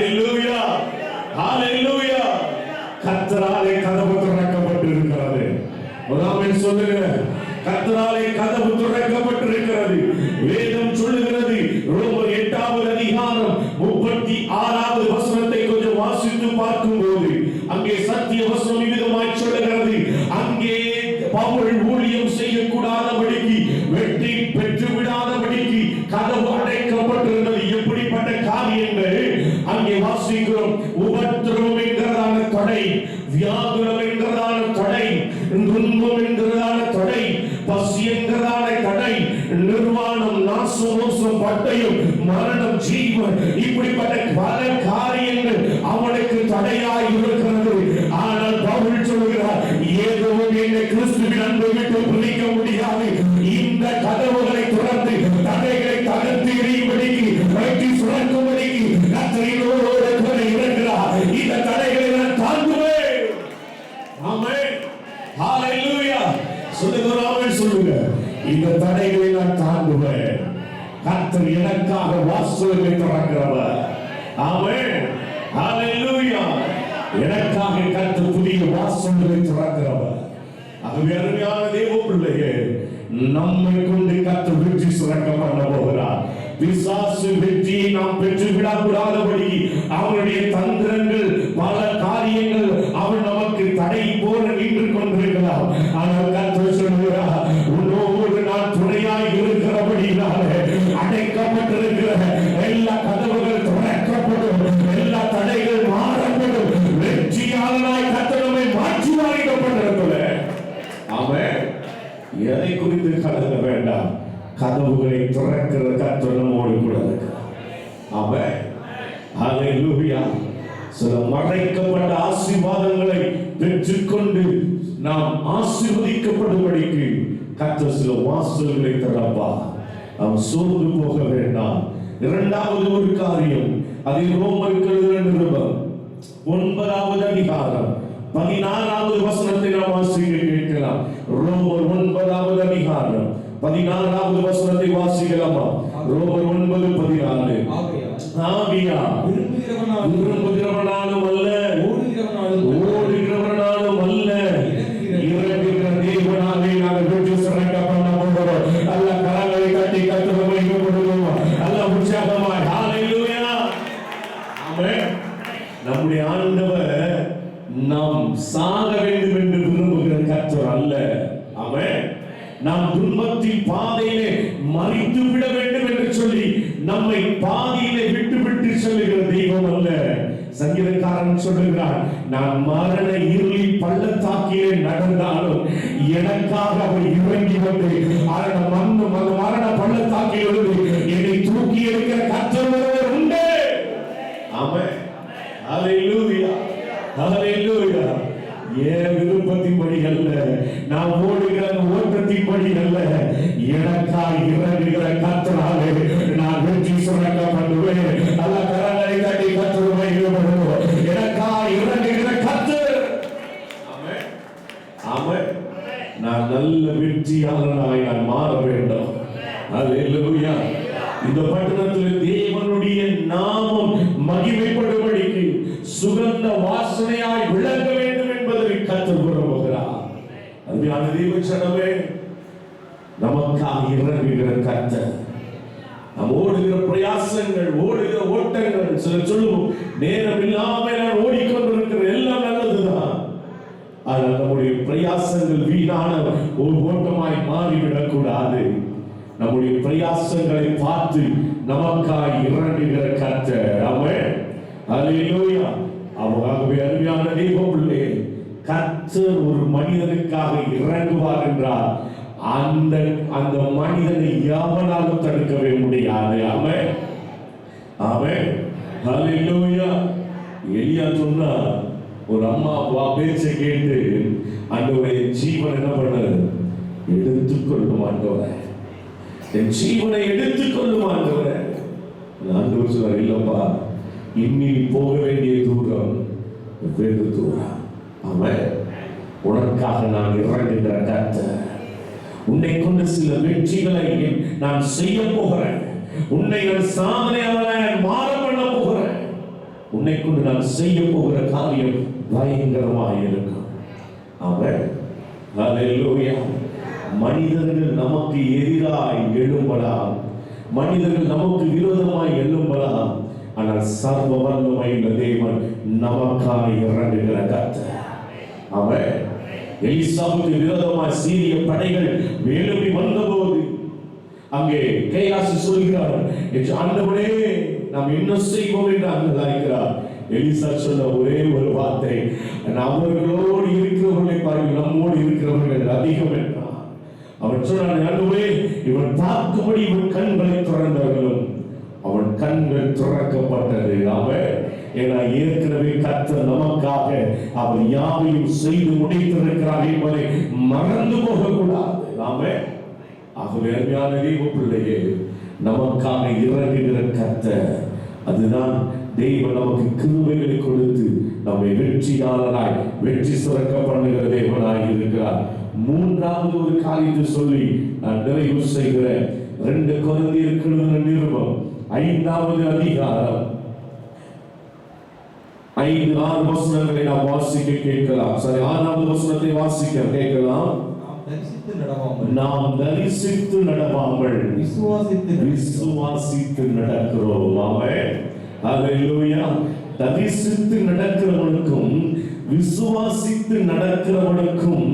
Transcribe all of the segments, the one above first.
ஹalleluya ஹalleluya. கர்த்தராலே கதவு திறக்கப்பட்டிருக்கிறது. ஆமென் சொல்லுங்க. கர்த்தராலே கதவு திறக்கப்பட்டிருக்கிறது. வேதம் சொல்லுகிறது, ரோமர் 8வது அதிகாரம் 36வது வசனத்தை கொஞ்சம் வாசித்து பார்க்கும்போது அங்கே சத்திய வசனம் விதமாய் சொல்லுகிறது, அங்கே பவுல் ஊழியம் செய்யக்கூடாதபடிக்கு, வெற்றி பெற்று விடாதபடிக்கு கதவு அடைக்கப்பட்டிருந்தது. எப்படிப்பட்ட காரியங்கள் அங்கே வாசிக்கிறோம். உபத்திரவம் என்கிறதான தடை, வியாகுலம் என்கிறதான தடை, துன்பம் என்கிறதான தடை, பசி என்கிறதான தடை, நிர்வாணம், நாசம், மோசம், பட்டயம், மரணம், ஜீவன், இப்படிப்பட்ட பல காரியங்கள் அவனுக்கு தடையாய் இருக்கிறது. ஆனால் பவுல் சொல்கிறார், ஏதோவும் என்னை கிறிஸ்துவின் அன்பை விட்டு பிரிக்க முடியாது. இந்த கதவுகளை திறந்து தடைகளை தகர்த்து எறியும்படிக்கு, வெற்றி சுரக்கும்படிக்கு கர்த்தரோடு கூட இருக்கிறார். இந்த தடைகளை நான் தாண்டுவேன். ஆமென் ஹalleluya. சொல்லுங்க ஆமென் சொல்லுங்க. இந்த தடைகளை நான் தாண்டுவேன். கர்த்தர் எனக்காக வாசல்களை திறக்கிறவர். ஆமென் ஹalleluya. எனக்காக கர்த்தர் புதிய வாசல்களை திறக்கிறவர். ஆகவே அருமையான தேவ பிள்ளையே, நம்மை கொண்டு கர்த்தர் வெற்றி சுரக்க பண்ண போகிறார். பிசாசு வெற்றியை நாம் பெற்று விடக்கூடாதபடி அவனுடைய தந்திரங்கள், பல காரியங்கள் அவன் நமக்கு தடை போல நின்று கொண்டிருக்கிறார். ஆனால் கர்த்தர் சொல்கிறார், உன்னோடு நான் துணையாய் இருக்கிறபடினாலே அடைக்கப்பட்டிருக்கிற எல்லா கதவுகள் திறக்கப்படும், எல்லா தடைகள் மாறப்படும். வெற்றியாளனாய் கர்த்தர் நம்மை மாற்றி வாய்க்கப்பட்டிருக்கிறார். ஆமென். எதை குறித்து கலங்க வேண்டாம். கதவுகளை திறக்கிற கர்த்தர் நம்மோடு கூட இருக்கிறார். ஆமென் ஹalleluya. சில மறைக்கப்பட்ட ஆசீர்வாதங்களை பெற்றுக்கொண்டு நாம் ஆசீர்வதிக்கப்படும்படிக்கு கர்த்தர் சில வாசல்களை திறப்பார். நாம் சோர்ந்து போக வேண்டாம். இரண்டாவது ஒரு காரியம், அது ரோமருக்கு எழுதின நிருபம் 9வது அதிகாரம் 16வது வசனத்தை நாம் வாசிக்க கேட்கலாம். ரோமர் 9வது அதிகாரம் 16வது வசனத்தை வாசிக்கலாமா? ரோமர் 9:14. ஆகையால் விரும்புகிறவனாலும் அல்ல, ஓடுகிறவனாலும் அல்ல, இறங்குகிற தேவனாலே நாங்கள் வெற்றி சிறக்க பண்ண போகிறோம். நல்ல கரங்களை தட்டி கர்த்தரை மகிமைப்படுத்துவோம். நல்ல உற்சாகமாய் ஹalleluya. ஆமென். நம்முடைய ஆண்டவர் நாம் சாக வேண்டும் என்று விரும்புகிற கர்த்தர் அல்ல. ஆமென். நாம் துன்பத்தின் பாதையிலே மறித்து விட வேண்டும் என்று சொல்லி நம்மை பாதையிலே விட்டு விட்டு செல்லுகிற தெய்வம் அல்ல. சங்கீதக்காரன் சொல்லுகிறார், நான் மரண இருளில் பள்ளத்தாக்கிலே நடந்தாலும் எனக்காக அவர் இறங்கி வந்து மரண பள்ளத்தாக்கிலிருந்து என்னை தூக்கி எடுக்கிற கர்த்தர் ஒருவர் உண்டு. ஆமென் ஹalleluya ஹalleluya. என் விருப்பத்தின்படி அல்ல, நான் ஓடுகிற ஓட்டத்தின்படி அல்ல, எனக்காய் இறங்குகிற கர்த்தராலே நான் வெற்றி சுரக்க பண்ணுவேன். நல்ல கரங்களை தட்டி கர்த்தரை மகிமைப்படுத்துவோம். எனக்காய் இறங்குகிற கர்த்தர். ஆமென் ஆமென். நான் நல்ல வெற்றியாளனாய் நான் மாற வேண்டும். ஹalleluya. இந்த பட்டணத்தில் தேவனுடைய நாமம் மகிமைப்படும்படிக்கு சுகந்த வாசனையாய் விளங்க வேண்டும் என்பதை கர்த்தர் விரும்புகிறார். அருமையான தேவ ஜனமே, நமக்காக இறங்குகிற கர்த்தர். நாம் ஓடுகிற பிரயாசங்கள், ஓடுகிற ஓட்டங்கள், சிலர் சொல்லுவோம் நேரம் இல்லாமல் நான் ஓடிக்கொண்டிருக்கிற எல்லாம் நல்லதுதான். ஆனால் நம்முடைய பிரயாசங்கள் வீணான ஒரு ஓட்டமாய் மாறிவிடக் கூடாது. நம்முடைய பிரயாசங்களை பார்த்து நமக்காய் இறங்குகிற கர்த்தர். ஆமென் ஹalleluya. அவராகவே அருமையான தேவ பிள்ளை, கர்த்தர் ஒரு மனிதனுக்காக இறங்குவார் என்றால் அந்த மனிதனை எவனாலும் தடுக்கவே முடியாது. ஆமென் ஆமென் ஹalleluya. எலியா சொன்னா, ஒரு அம்மா பேச்சை கேட்டு ஆண்டவரே ஜீவன் என்ன பண்ணாரு? எடுத்துக்கொள்ளும் ஆண்டவரே, என் ஜீவனை எடுத்துக்கொள்ளும் ஆண்டவரே. ஆண்டவர் சொல்றார், இல்லப்பா, இன்னி போக வேண்டிய தூரம் வெகு தூரம். ஆமென். உனக்காக நான் இறங்குகிற கர்த்தர். உன்னை கொண்டு சில வெற்றிகளை நான் செய்ய போகிறேன். உன்னை சாதனையாளனாக மாற பண்ண போகிறேன். உன்னை கொண்டு நான் செய்ய போகிற காரியம் பயங்கரமாக இருக்கும். ஆமென். ஹல்லேலூயா. மனிதர்கள் நமக்கு எதிராய் எழும்பலாம், மனிதர்கள் நமக்கு விரோதமாய் எழும்பலாம், ஆனால் சர்வ வல்லமையுள்ள தேவன் நமக்காக இறங்குகிற கர்த்தர். ஆமென். எலிசாவுக்கு விரோதமாய் சீரிய படைகள் எழும்பி வந்தபோது அங்கே கேயாசு சொல்கிறார், ஆண்டவரே நாம் என்ன செய்வோம் என்று அங்கலாய்க்கிறார். எலிசா சொன்ன ஒரே ஒரு வார்த்தை, அவர்களோடு இருக்கிறவர்களை பாருங்கள், நம்மோடு இருக்கிறவர்கள் அதிகம் என்றார். அவன் சொன்னான், ஆண்டவரே இவன் பார்க்கும்படி இவன் கண்களை திறந்தார்களும் அவன் கண்கள் திறக்கப்பட்டது. அவன் ஏன்னா ஏற்கனவே கர்த்தர் நமக்காக அவர் யாவையும் செய்து முடித்திருக்கிறார் என்பதை மறந்து போகக்கூடாது. ஆமென். ஆகவே அருமையான தெய்வ பிள்ளையே, நமக்காக இறங்குகிற கர்த்தர், அதுதான் தெய்வம் நமக்கு கிருபைகளை கொடுத்து நம்மை வெற்றியாளராய் வெற்றி சுரக்க பண்ணுகிற தேவனாய் இருக்கிறார். மூன்றாவது ஒரு காரியத்தை சொல்லி நான் நிறைவு செய்கிறேன். 2 கொரிந்தியருக்கு எழுதின நிருபம் 5வது அதிகாரம் 5-6 வசனங்களை நாம் வாசிக்க கேட்கலாம். சரி, 6வது வசனத்தை வாசிக்க கேட்கலாம். நாம் தரிசித்து நடவாமல் விசுவாசித்து நடக்கிறோம். ஆமென். ஹல்லேலூயா. தரிசித்து நடக்கிறவனுக்கும் விசுவாசித்து நடக்கிறவனுக்கும்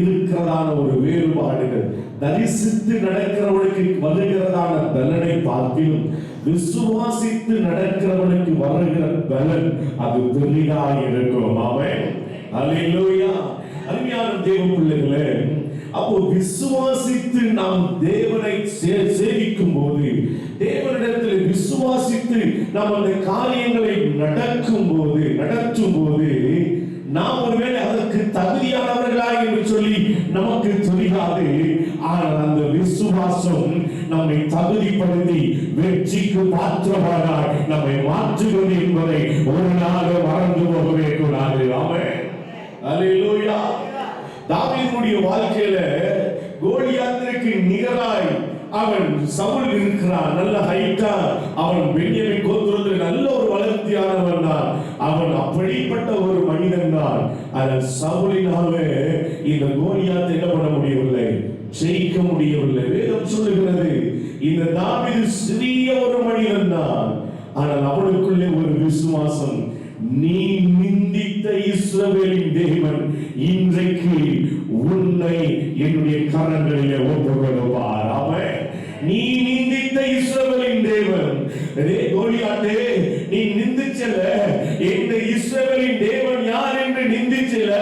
இருக்கிறதான ஒரு வேறுபாடுகள். தரிசித்து நடக்கிறவனுக்கு வருகிறதான பலனை பார்க்கிலும் விசுவாசித்து நடக்கிறவனுக்கு வருகிற பலன் அது பெரிதாக இருக்கும். ஆமென். ஹல்லேலூயா. அருமையான தேவ பிள்ளைகளே, அப்போ விசுவாசித்து நாம் தேவனை சேவிக்கும் போது, தேவனிடத்தில் விசுவாசித்து நாம் அந்த காரியங்களை நடத்தும் போது நாம் ஒருவேளை அதற்கு தகுதியானவர்களா என்று சொல்லி நமக்கு தெரியாது. ஆனால் அந்த விசுவாசம் நம்மை தகுதிப்படுத்தி வெற்றிக்கு பாத்திரமானாய் நம்மை மாற்றுகிறது என்பதை ஒரு நாள் மறந்து போகவே கூடாது. ஆமென். அல்லேலூயா. தாவீதுடைய வாழ்க்கையில கோலியாத்திற்கு நிகராய் அவன் சவுல் இருக்கிறான். நல்ல ஹைட்டா, அவன் பென்யமீன் கோத்திரத்தில் நல்ல ஒரு வளர்த்தியானவன் தான். அவன் அப்படிப்பட்ட ஒரு மனிதன் தான். ஆனால் சவுலினாலே இந்த கோலியாத்தை என்ன பண்ண முடியவில்லை, ஜெயிக்க முடியவில்லை. வேதம் சொல்லுகிறது, இந்த தாவீது சிறிய ஒரு மனிதன் தான், ஆனால் அவனுக்குள்ளே ஒரு விசுவாசம். நீ நிந்தித்த இஸ்ரவேலின் தேவன் இன்றைக்கு உன்னை என்னுடைய கரங்களிலே ஒப்புக்கொடுப்பார். ஆமென். நீ நிந்தித்த இஸ்ரவேலின் தேவன், கோலியாத்தே நீ நிந்திச்சல, இந்த இஸ்ரவேலின் தேவன் யார் என்று நிந்திச்சல,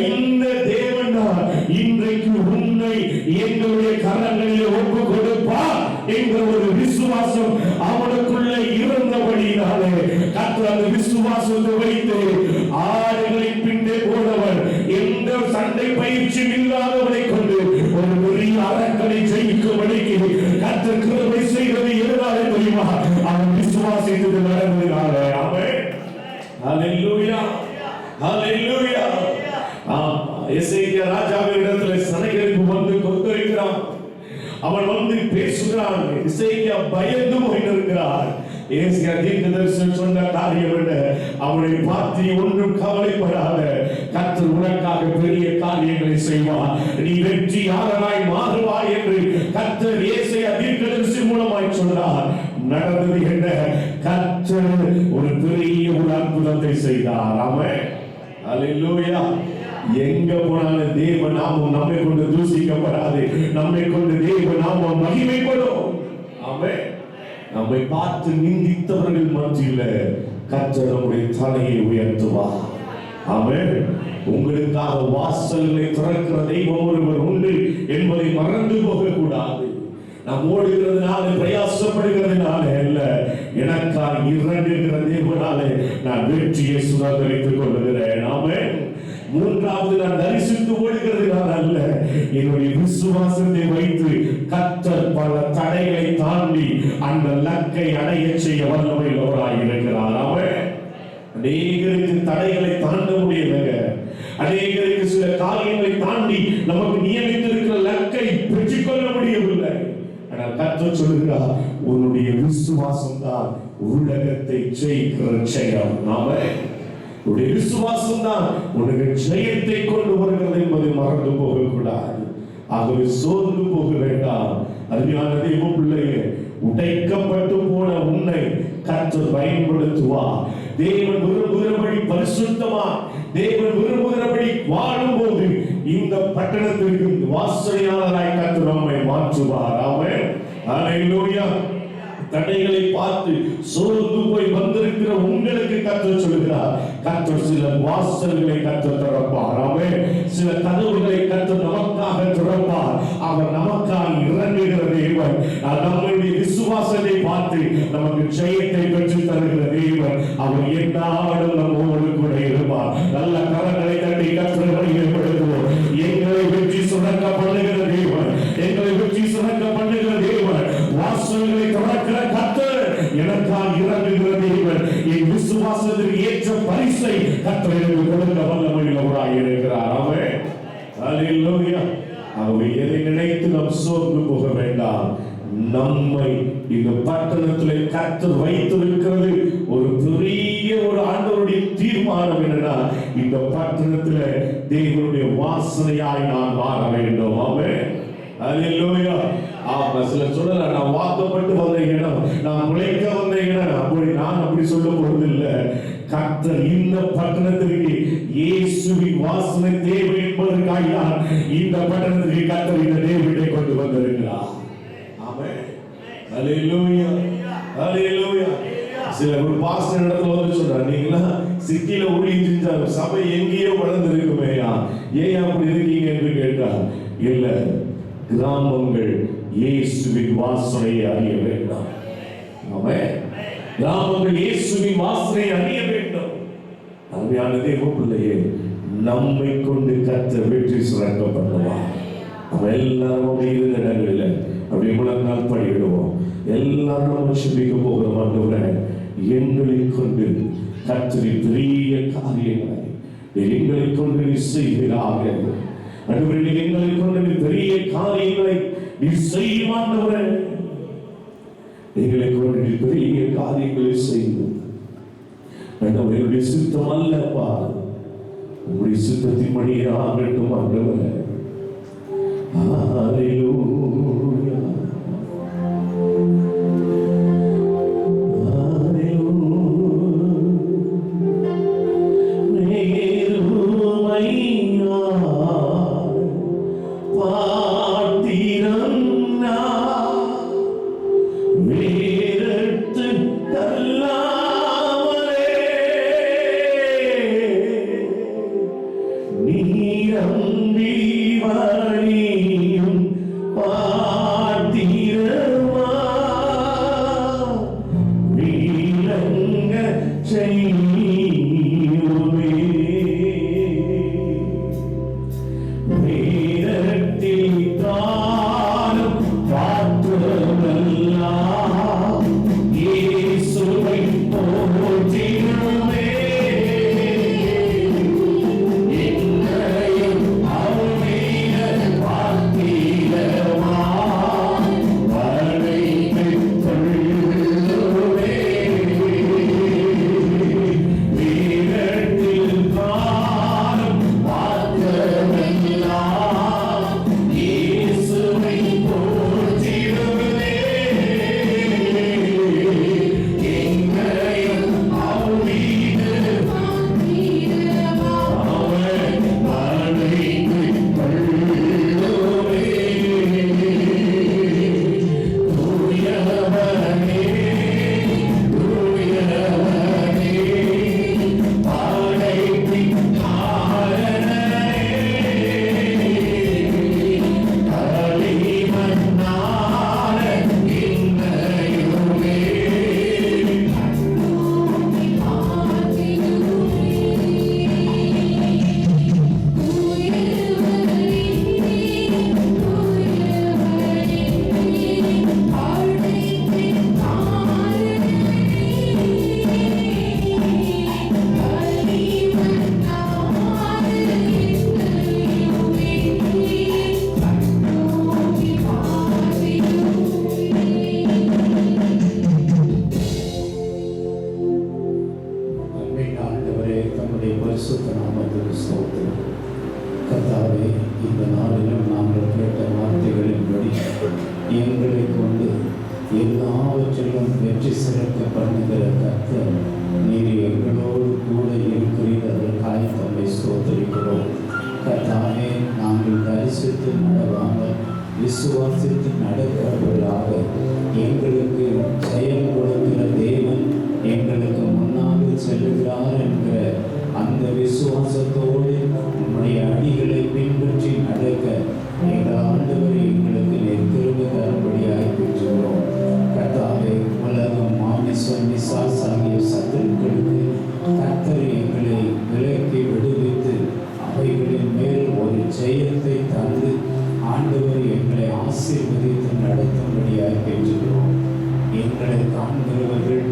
இந்த தேவன் தான் இன்றைக்கு உன்னை எங்களுடைய கரங்களிலே ஒப்புக்கொடுப்பார் என்ற ஒரு விசுவாசம் அவனுக்குள்ளே இருந்தபடினாலே கர்த்தர் அந்த விசுவாசத்தை வைத்து ஆடுகளின் பின்னே போனவர், எந்த சண்டை பயிற்சி இல்லாதவனை கொண்டு ஒரு பெரிய அரக்கனை ஜெயிக்கும்படிக்கு கர்த்தர் கிருபை செய்வது எதனால தெரியுமா? அவன் விசுவாசித்தது நடந்ததினாலே. ஆமென். ஹல்லேலூயா. ஹல்லேலூயா. எசேக்கியா ராஜாவினிடத்தில் சனைகளுக்கு வந்து கொந்தளிக்கிறான். அவன் வந்து பேசுகிறான். எசேக்கியா பயந்து போயிருக்கிறார். ஏசியா தீர்க்கதரிசி சொன்ன காரியம் என்ன? அவனை பார்த்து ஒன்றும் கவலைப்படாத, கர்த்தர் உனக்காக பெரிய காரியங்களை செய்வார், நீ வெற்றியாளனாய் மாறுவாய் என்று கர்த்தர் ஏசியா தீர்க்கதரிசி மூலமாய் சொன்னார். நடந்தது என்ன? கர்த்தர் ஒரு பெரிய ஒரு அற்புதத்தை செய்தார். ஆமென். அல்லேலூயா. எங்க போனாலும் தேவ நாமம் நம்மை கொண்டு தூசிக்கப்படாது, நம்மை கொண்டு தேவ நாமம் மகிமைப்படும். ஆமென். நம்மை பார்த்து நிந்தித்தவர்கள் மத்தியில கர்த்தர் நம்முடைய தலையை உயர்த்துவார். ஆமென். உங்களுக்காக வாசல்களை திறக்கிற தெய்வம் ஒருவர் உண்டு என்பதை மறந்து போக கூடாது. நாம் ஓடுகிறதுனால, பிரயாசப்படுகிறதுனால அல்ல, எனக்காக இறங்குகிற தேவனாலே நான் வெற்றியை சுதந்திரித்துக் கொள்ளுகிறேன். ஆமென். மூன்றாவது, நான் தரிசித்து ஓடுகிறதுனால அல்ல, என்னுடைய விசுவாசத்தை வைத்து கர்த்தர் பல தடைகளை தாண்டி அந்த லக்கை அடைய செய்ய வல்லமையுள்ளவராய் இருக்கிறார். ஆமென். அநேகருக்கு தடைகளை தாண்ட முடியலங்க. அநேகருக்கு சில காரியங்களை தாண்டி நமக்கு நியமித்திருக்கிற லக்கை பெற்றுக்கொள்ள முடியவில்லை. ஆனால் கர்த்தர் சொல்லுகிறார், உன்னுடைய விசுவாசம் தான் உலகத்தை ஜெயிக்கிற ஜெயம். ஆமென். உடைய விசுவாசம் தான் உனக்கு ஜெயத்தை கொண்டு வருகிறது என்பதை மறந்து போகக்கூடாது. ஆகவே சோர்ந்து போக வேண்டாம். அருமையான தேவ பிள்ளையே, உடைக்கப்பட்டு போன உன்னை கர்த்தர் பயன்படுத்துவார். தேவன் விரும்புகிறபடி பரிசுத்தமா, தேவன் விரும்புகிறபடி வாழும்போது இந்த பட்டணத்திற்கு வாசனையாளராய் கர்த்தர் நம்மை மாற்றுவார். ஆமென். ஹல்லேலூயா. தடைகளை பார்த்து சோர்ந்து போய் வந்திருக்கிற உங்களுக்கு கர்த்தர் சொல்கிறார், கர்த்தர் சில வாசல்களை கர்த்தர் திறப்பார். ஆமென். சில கதவுகளை கர்த்தர் நமக்காக திறப்பார். அவர் நமக்காக இறங்குகிற தேவன். நம்முடைய விசுவாசத்தை பார்த்து நமக்கு ஜெயத்தை பெற்று தருகிற தேவன். அவர் எந்நாளும் நம்மோடு கூட இருப்பார். நல்ல கரங்களை தட்டி கர்த்தரை ஏற்படுத்துவோம். எங்களை வெற்றி சுரக்க பண்ணுகிற தேவன், எங்களை வெற்றி சுரக்க பண்ணுகிற தேவன், வாசல்களை திறக்கிற கர்த்தர், எனக்காக இறங்குகிற தேவன், என் விசுவாசத்திற்கு ஏற்ற பரிசை கர்த்தர் எனக்கு கொடுக்க வல்லமையுள்ளவராய் இருக்கிறார். ஆமென். ஹல்லேலூயா. ஆகவே எதை நினைத்து நாம் சோர்ந்து போக வேண்டாம். நம்மை இந்த பட்டணத்திலே கர்த்தர் வைத்திருக்கிறது ஒரு பெரிய ஒரு ஆண்டவருடைய தீர்மானம். என்னன்னா, இந்த பட்டணத்திலே தேவனுடைய வாசனையாய் நான் மாற வேண்டும். ஆமென். ஹல்லேலூயா. சில சொல்லல, நான் வாக்கப்பட்டு வந்த இடம், நான் உழைக்க வந்த இடம், அப்படி சொல்ல போறது இல்ல. கர்த்தர் இந்த பட்டணத்திற்கு இயேசுவின் வாசனை தேவை என்பதற்காக இந்த பட்டணத்திற்கு கர்த்தர் இந்த தேவனை கொண்டு வந்திருக்கிறார். ஆமென். ஹல்லேலூயா. ஹல்லேலூயா. சில ஒரு பாஸ்டர் இடத்துல வந்து சொல்றாரு, நீங்களா சிட்டியில ஊழியம் செஞ்சா சபை எங்கேயோ வளர்ந்து இருக்குமேயா, ஏன் அப்படி இருக்கீங்க என்று கேட்டார். இல்ல, கிராமங்கள் இயேசுவின் வாசனையை அறிய வேண்டும். ஆமென். கிராமங்கள் இயேசுவின் வாசனையை அறிய வேண்டும். அருமையான தேவ பிள்ளையே, நம்மை கொண்டு கர்த்தர் வெற்றி சுரக்க பண்ணுவார். அவன் எல்லாரும் இருந்த இடங்களில் அப்படி முழங்கால் படிவிடுவோம். எல்லாரும் சுபிக்க போகிற ஆண்டவரே, எங்களை கொண்டு கர்த்தரின் பெரிய காரியங்களை எங்களை கொண்டு நீ செய்கிறாக. ஆண்டவரே, எங்களை கொண்டு நீ பெரிய காரியங்களை நீ செய்வாண்டவரே, எங்களை கொண்டு நீ பெரிய காரியங்களை செய்யும். என்னுடைய சித்தம் அல்லப்பா, உங்களுடைய சித்தத்தின் மணியே ஆகட்டும் ஆண்டவரே. ஹல்லேலூயா. பரிசுத்த நாமத்துக்கு ஸ்தோத்திரம். கர்த்தாவே, இந்த நாளிலும் நாங்கள் கேட்ட வார்த்தைகளின்படி எங்களை கொண்டு எல்லாவற்றிலும் வெற்றி சிறக்க பண்ணுகிற கர்த்தர் நீர் எங்களோடு கூட இருக்கிறீர். அதற்காக தம்மை ஸ்தோத்திரிக்கிறோம். கர்த்தாவே, நாங்கள் தரிசித்து நடவாமல் விசுவாசித்து நடக்கிறவர்களாக எங்களுக்கு செயல் கொடுக்கிற தேவன் எங்களுக்கு முன்னாக செல்லுகிறார் என்கிற அந்த விசுவாசத்தோடு நம்முடைய அடிகளை பின்பற்றி நடக்க எங்கள் ஆண்டவர் எங்களுக்கு கிருபை தரும்படியாக பெற்றுகிறோம். கர்த்தாவே, உலகம், மாமிசம், பிசாசு ஆகிய சத்துருக்களுக்கு கர்த்தர் எங்களை விலக்கி விடுவித்து அவைகளின் மேல் ஒரு ஜெயத்தை தந்து ஆண்டவர் எங்களை ஆசீர்வதித்து நடத்தும்படியாக பெற்றுகிறோம். எங்களை காண்கிறவர்கள்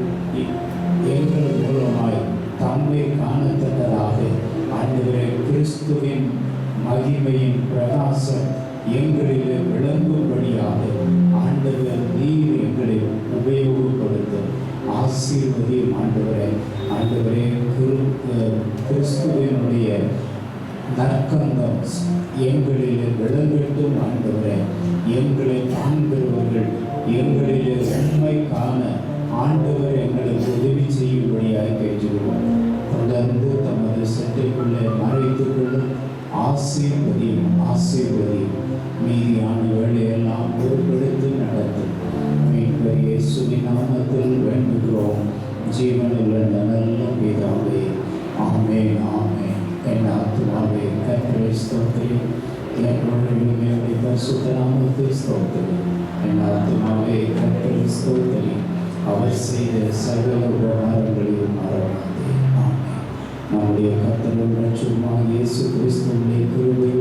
எங்கள் மூலமாய் தம்மை காணத்தக்கதாக ஆண்டவரே கிறிஸ்துவின் மகிமையின் பிரகாசம் எங்களிலே விளங்கும்படியாக ஆண்டவர் நீர் எங்களை உபயோகப்படுத்தும். ஆசீர்வதியும் ஆண்டவரே. ஆண்டவரே, கிறிஸ்துவினுடைய நற்கந்தம் எங்களிலே விளங்கட்டும். ஆண்டவரே, எங்களை காண்கிறவர்கள் எங்களிலே உண்மை காண ஆண்டவர் எங்களுக்கு உதவி செய்யும்படியாக கேட்டுள்ளோம். தொடர்ந்து தமது சட்டைக்குள்ளே மறைத்துக் கொள்ளும். ஆசீர்வதியும் மீதியான வேலையெல்லாம் பொருட்படுத்தி நடத்தும். மீட்பர் இயேசுவின் நாமத்தில் வேண்டுகிறோம் ஜீவனுள்ள நல்ல பிதாவே. ஆமென், ஆமென். என் ஆத்துமாவே கர்த்தரை ஸ்தோத்திரி, எப்பொழுதுமே பரிசுத்த நாமத்தை ஸ்தோத்திரி. என் ஆத்துமாவே கர்த்தரை ஸ்தோத்திரி, அவர் செய்த சகல உபகாரங்களையும் மறவாதே. ஆமென். நம்முடைய கர்த்தரும் இரட்சகருமாகிய இயேசு கிறிஸ்துவின் கிருபை,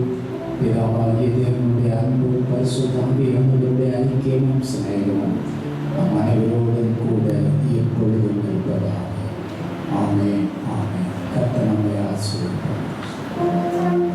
பிதாவாகிய தேவனுடைய அன்பு, பரிசுத்த ஆவியானவருடைய ஐக்கியமும் சிநேகமும் நம் அனைவரோடும் கூட எப்பொழுதும் இருப்பதாக. ஆமென், ஆமென். கர்த்தர் நம்மை ஆசீர்வதிப்பார்.